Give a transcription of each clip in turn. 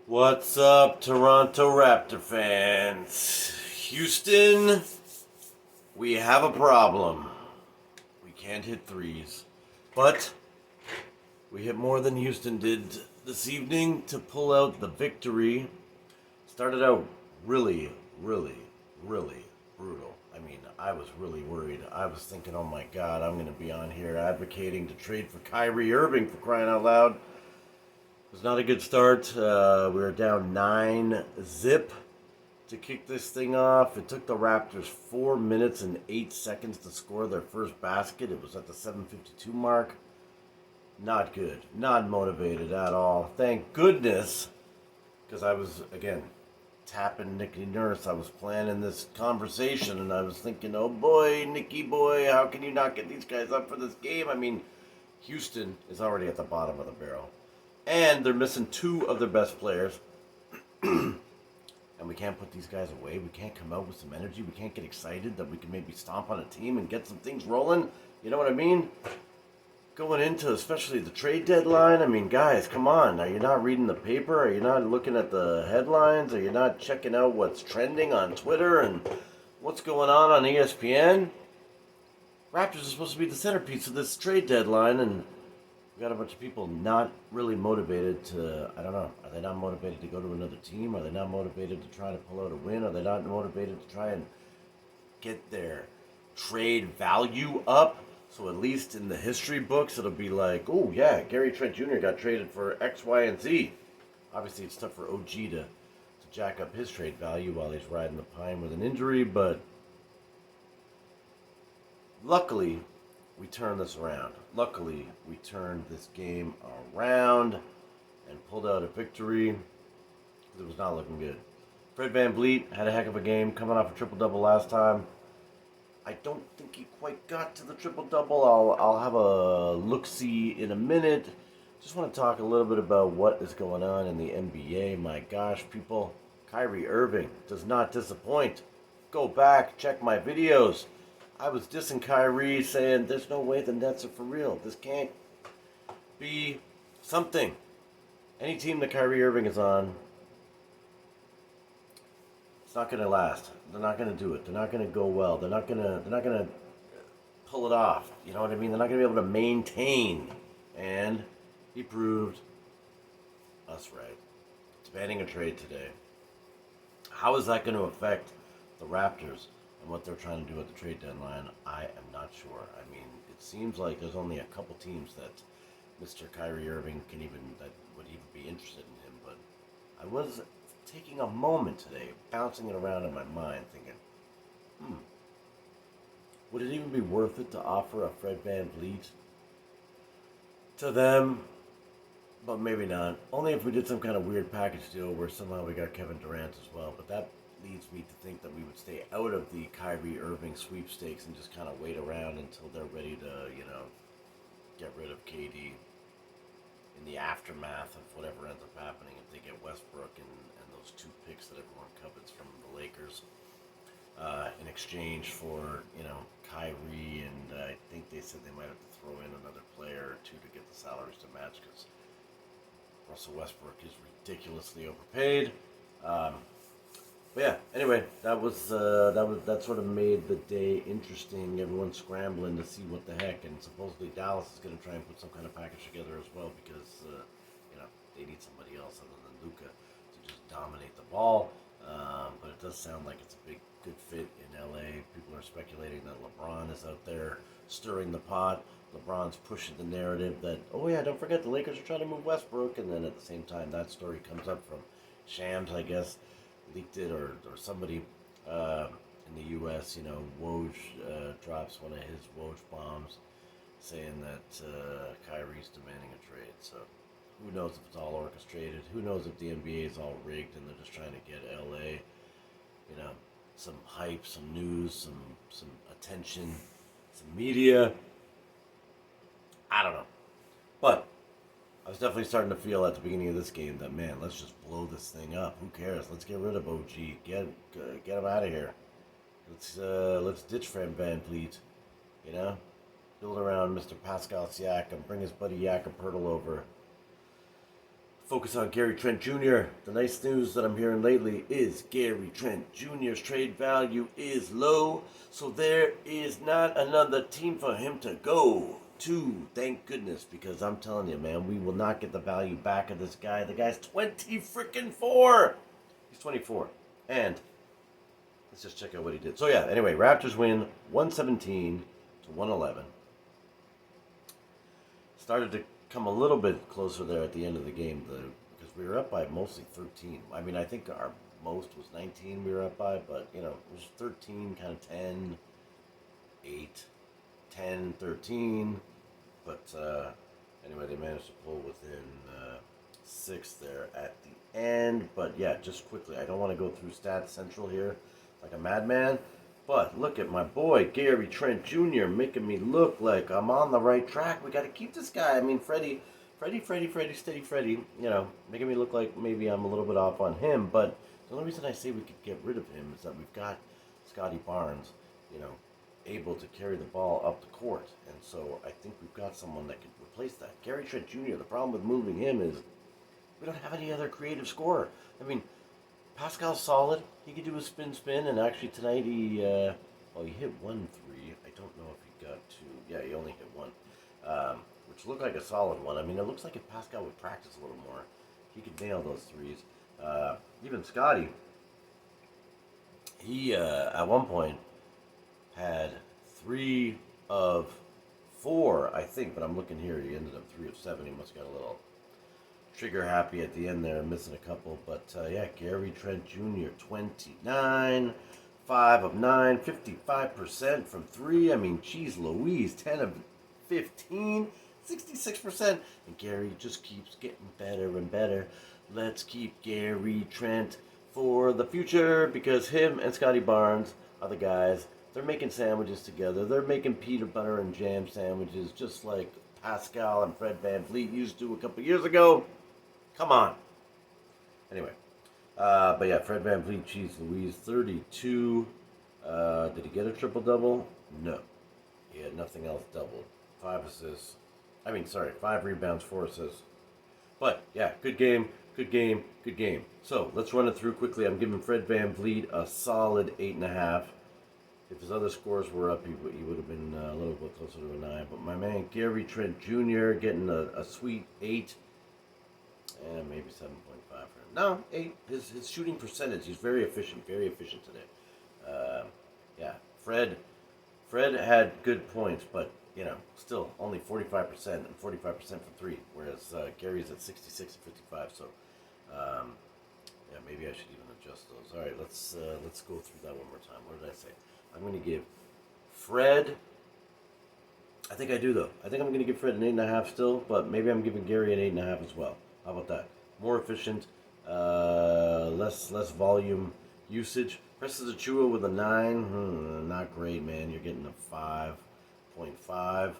What's up, Toronto Raptor fans? Houston, we have a problem. We can't hit threes. But we hit more than Houston did this evening to pull out the victory. Started out really, really brutal. I mean, I was really worried. I was thinking, oh my God, I'm going to be on here advocating to trade for Kyrie Irving, for crying out loud. It was not a good start. We were down 9-zip to kick this thing off. It took the Raptors 4 minutes and 8 seconds to score their first basket. It was at the 7:52 mark. Not good. Not motivated at all. Thank goodness, because I was, again, tapping Nicky Nurse. I was planning this conversation, and I was thinking, oh boy, Nicky boy, how can you not get these guys up for this game? I mean, Houston is already at the bottom of the barrel. And they're missing two of their best players. And we can't put these guys away. We can't come out with some energy. We can't get excited that we can maybe stomp on a team and get some things rolling. You know what I mean? Going into especially the trade deadline, I mean, guys, come on. Are you not reading the paper? Are you not looking at the headlines? Are you not checking out what's trending on Twitter and what's going on ESPN? Raptors are supposed to be the centerpiece of this trade deadline, and we got a bunch of people not really motivated to, I don't know, are they not motivated to go to another team? Are they not motivated to try to pull out a win? Are they not motivated to try and get their trade value up? So at least in the history books, it'll be like, oh yeah, Gary Trent Jr. got traded for X, Y, and Z. Obviously, it's tough for OG to jack up his trade value while he's riding the pine with an injury, but luckily, we turned this around. Luckily, we turned this game around and pulled out a victory. It was not looking good. Fred VanVleet had a heck of a game, coming off a triple-double last time. I don't think he quite got to the triple-double. I'll have a look-see in a minute. Just want to talk a little bit about what is going on in the NBA. My gosh, people, Kyrie Irving does not disappoint. Go back, check my videos. I was dissing Kyrie, saying there's no way the Nets are for real. This can't be something. Any team that Kyrie Irving is on, it's not going to last. They're not going to do it. They're not going to go well. They're not going to pull it off. You know what I mean? They're not going to be able to maintain. And he proved us right. It's banning a trade today. How is that going to affect the Raptors and what they're trying to do at the trade deadline? I am not sure. I mean, it seems like there's only a couple teams that Mr. Kyrie Irving that would even be interested in him. But I was taking a moment today, bouncing it around in my mind, thinking, would it even be worth it to offer a Fred VanVleet to them? But maybe not. Only if we did some kind of weird package deal where somehow we got Kevin Durant as well. But that leads me to think that we would stay out of the Kyrie Irving sweepstakes and just kind of wait around until they're ready to, get rid of KD in the aftermath of whatever ends up happening. If they get Westbrook and those two picks that everyone covets from the Lakers in exchange for, Kyrie, and I think they said they might have to throw in another player or two to get the salaries to match because Russell Westbrook is ridiculously overpaid. But yeah, anyway, that sort of made the day interesting. Everyone's scrambling to see what the heck, and supposedly Dallas is going to try and put some kind of package together as well because they need somebody else other than Luka to just dominate the ball. But it does sound like it's a good fit in LA. People are speculating that LeBron is out there stirring the pot. LeBron's pushing the narrative that, oh yeah, don't forget the Lakers are trying to move Westbrook, and then at the same time that story comes up from Shams, I guess, leaked it, or somebody in the U.S., Woj drops one of his Woj bombs saying that Kyrie's demanding a trade. So who knows if it's all orchestrated? Who knows if the NBA is all rigged and they're just trying to get L.A., some hype, some news, some attention, some media. I don't know. But I was definitely starting to feel at the beginning of this game that, man, let's just blow this thing up. Who cares? Let's get rid of OG. Get him out of here. Let's ditch Fred VanVleet. Build around Mr. Pascal Siakam. Bring his buddy Jakob Poeltl over. Focus on Gary Trent Jr. The nice news that I'm hearing lately is Gary Trent Jr.'s trade value is low, so there is not another team for him to go to. Thank goodness, because I'm telling you, man, we will not get the value back of this guy. The guy's 20 freaking 4. He's 24. And let's just check out what he did. So yeah, anyway, Raptors win 117 to 111. Started to come a little bit closer there at the end of the game, though, because we were up by mostly 13. I mean, I think our most was 19 we were up by, but, you know, it was 13, kind of 10, 8, 10, 13. But anyway, they managed to pull within 6 there at the end. But yeah, just quickly, I don't want to go through Stats Central here like a madman. But look at my boy, Gary Trent Jr. making me look like I'm on the right track. We got to keep this guy. I mean, Freddie, Steady Freddie, you know, making me look like maybe I'm a little bit off on him. But the only reason I say we could get rid of him is that we've got Scotty Barnes, you know, able to carry the ball up the court. And so I think we've got someone that could replace that. Gary Trent Jr., the problem with moving him is we don't have any other creative scorer. I mean, Pascal's solid. He could do a spin, and actually tonight he hit 1 3. I don't know if he got 2. Yeah, he only hit 1, which looked like a solid one. I mean, it looks like if Pascal would practice a little more, he could nail those threes. Even Scotty, he at one point had 3 of 4, I think, but I'm looking here. He ended up 3 of 7. He must have got a little trigger happy at the end there, missing a couple. But yeah, Gary Trent Jr., 29, 5 of 9, 55% from 3. I mean, geez Louise, 10 of 15, 66%. And Gary just keeps getting better and better. Let's keep Gary Trent for the future, because him and Scotty Barnes are the guys. They're making sandwiches together. They're making peanut butter and jam sandwiches just like Pascal and Fred VanVleet used to a couple years ago. Come on. Anyway, but yeah, Fred VanVleet, geez Louise, 32. Did he get a triple-double? No. He had nothing else doubled. 5 assists. 5 rebounds, 4 assists. But yeah, good game. So let's run it through quickly. I'm giving Fred VanVleet a solid 8.5. If his other scores were up, he would have been a little bit closer to a 9. But my man Gary Trent Jr. getting a sweet 8. And maybe 7.5 for him. No, 8. His shooting percentage, he's very efficient today. Yeah, Fred had good points, but, you know, still only 45% and 45% from 3, whereas Gary's at 66 and 55. So, yeah, maybe I should even adjust those. All right, let's go through that one more time. What did I say? I'm going to give Fred. I think I do though. I think I'm going to give Fred an 8.5 still, but maybe I'm giving Gary an 8.5 as well. How about that? More efficient, less volume usage. Presses Achua with a 9. Not great, man. You're getting a 5.5.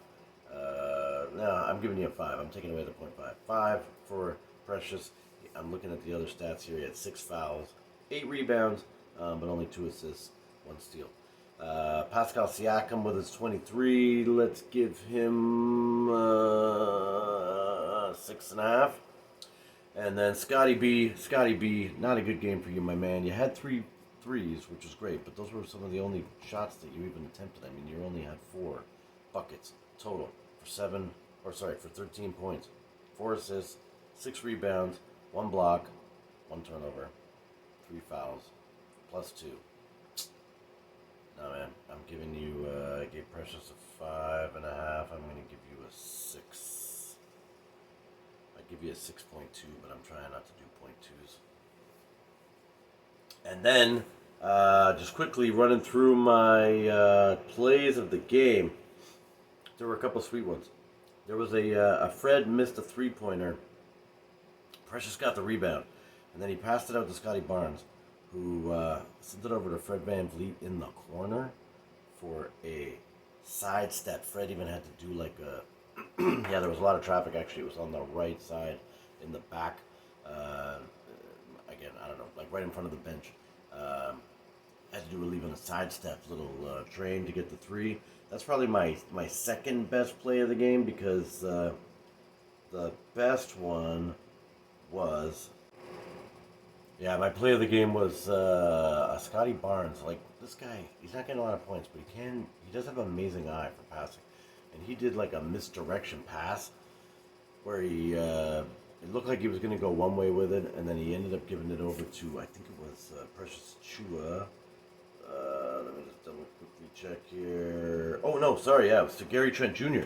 No, I'm giving you a 5. I'm taking away the 0.5. 5 for Precious. I'm looking at the other stats here. He had 6 fouls, 8 rebounds, but only 2 assists, 1 steal. Pascal Siakam with his 23. Let's give him 6.5. And then Scotty B, not a good game for you, my man. You had 3 threes, which was great, but those were some of the only shots that you even attempted. I mean, you only had 4 buckets total for 13 points, 4 assists, 6 rebounds, 1 block, 1 turnover, 3 fouls, plus 2. No, man, I'm giving you, I gave Precious a 5.5. I'm going to give you a 6. I give you a 6.2, but I'm trying not to do 0.2s. And then, just quickly running through my plays of the game, there were a couple sweet ones. There was a Fred missed a 3-pointer. Precious got the rebound, and then he passed it out to Scotty Barnes, who sent it over to Fred VanVleet in the corner for a sidestep. Fred even had to do like a yeah, there was a lot of traffic. Actually, it was on the right side in the back. Again, I don't know, like right in front of the bench. Had to do with leaving a sidestep, little train to get the 3. That's probably my second best play of the game, because the best one was, yeah, my play of the game was Scotty Barnes. Like, this guy, he's not getting a lot of points, but he does have an amazing eye for passing. And he did like a misdirection pass where it looked like he was going to go one way with it, and then he ended up giving it over to, I think it was Precious Chua. Let me just double quickly check here. Oh, no, sorry, yeah, it was to Gary Trent Jr.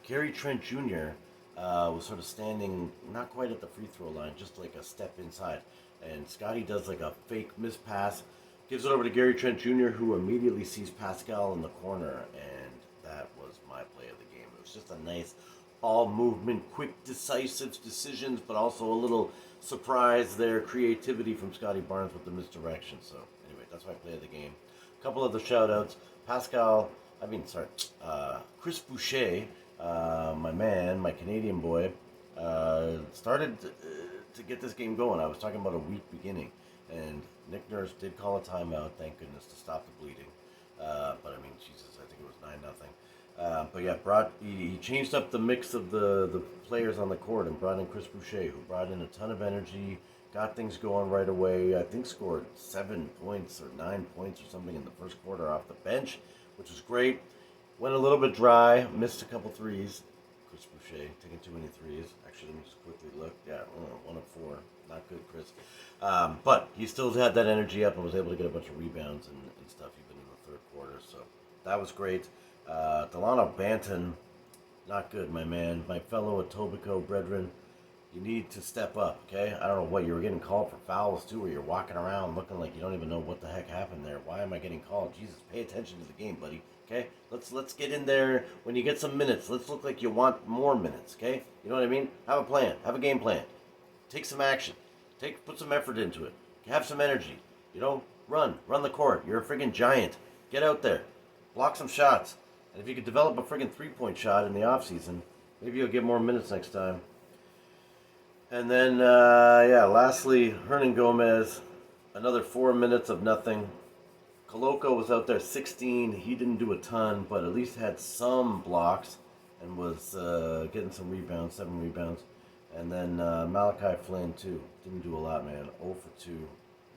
Gary Trent Jr. Was sort of standing not quite at the free throw line, just like a step inside. And Scotty does like a fake miss pass, gives it over to Gary Trent Jr., who immediately sees Pascal in the corner, and that was my play of the game. It was just a nice all movement, quick, decisive decisions, but also a little surprise there, creativity from Scotty Barnes with the misdirection. So anyway, that's my play of the game. A couple of the shout outs. Chris Boucher, my man, my Canadian boy, started to get this game going. I was talking about a weak beginning, and Nick Nurse did call a timeout, thank goodness, to stop the bleeding. But I mean, Jesus, I think it was 9-0. But yeah, he changed up the mix of the players on the court and brought in Chris Boucher, who brought in a ton of energy, got things going right away. I think scored 7 points or 9 points or something in the first quarter off the bench, which was great. Went a little bit dry, missed a couple threes. Chris Boucher taking too many threes. Actually, let me just quickly look. Yeah, 1 of 4. Not good, Chris. But he still had that energy up and was able to get a bunch of rebounds and stuff even in the third quarter. So that was great. Delano Banton, not good, my man. My fellow Etobicoke brethren, you need to step up, okay? I don't know what, you were getting called for fouls too, or you're walking around looking like you don't even know what the heck happened there. Why am I getting called? Jesus, pay attention to the game, buddy, okay? Let's get in there. When you get some minutes, let's look like you want more minutes, okay? You know what I mean? Have a plan. Have a game plan. Take some action. Put some effort into it. Have some energy. You know, run the court. You're a friggin' giant. Get out there. Block some shots. And if you could develop a friggin' three-point shot in the offseason, maybe you'll get more minutes next time. And then, lastly, Hernan Gomez, another 4 minutes of nothing. Koloko was out there 16. He didn't do a ton, but at least had some blocks and was getting some rebounds, 7 rebounds. And then Malachi Flynn, too. Didn't do a lot, man. 0 for 2.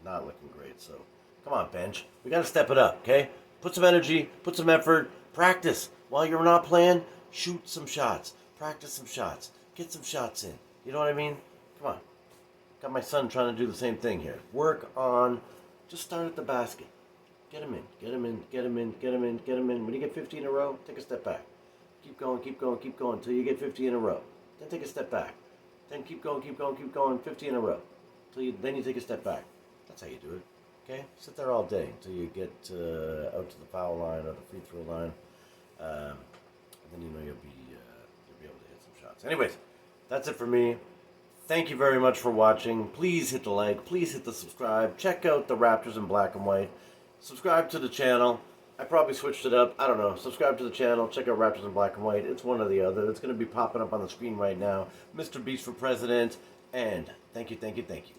Not looking great. So, come on, bench. We got to step it up, okay? Put some energy, put some effort, practice. While you're not playing, shoot some shots. Practice some shots. Get some shots in. You know what I mean? Come on. Got my son trying to do the same thing here. Work on, just start at the basket. Get him in, get him in, get him in, get him in, get him in. When you get 50 in a row, take a step back. Keep going, keep going, keep going until you get 50 in a row. Then take a step back. Then keep going, keep going, keep going, 50 in a row. Then you take a step back. That's how you do it. Okay? Sit there all day until you get out to the foul line or the free throw line. And then you know you'll be able to hit some shots. Anyways, that's it for me. Thank you very much for watching. Please hit the like. Please hit the subscribe. Check out the Raptors in black and white. Subscribe to the channel. I probably switched it up. I don't know. Subscribe to the channel. Check out Raptors in black and white. It's one or the other. It's going to be popping up on the screen right now. Mr. Beast for President. And thank you, thank you, thank you.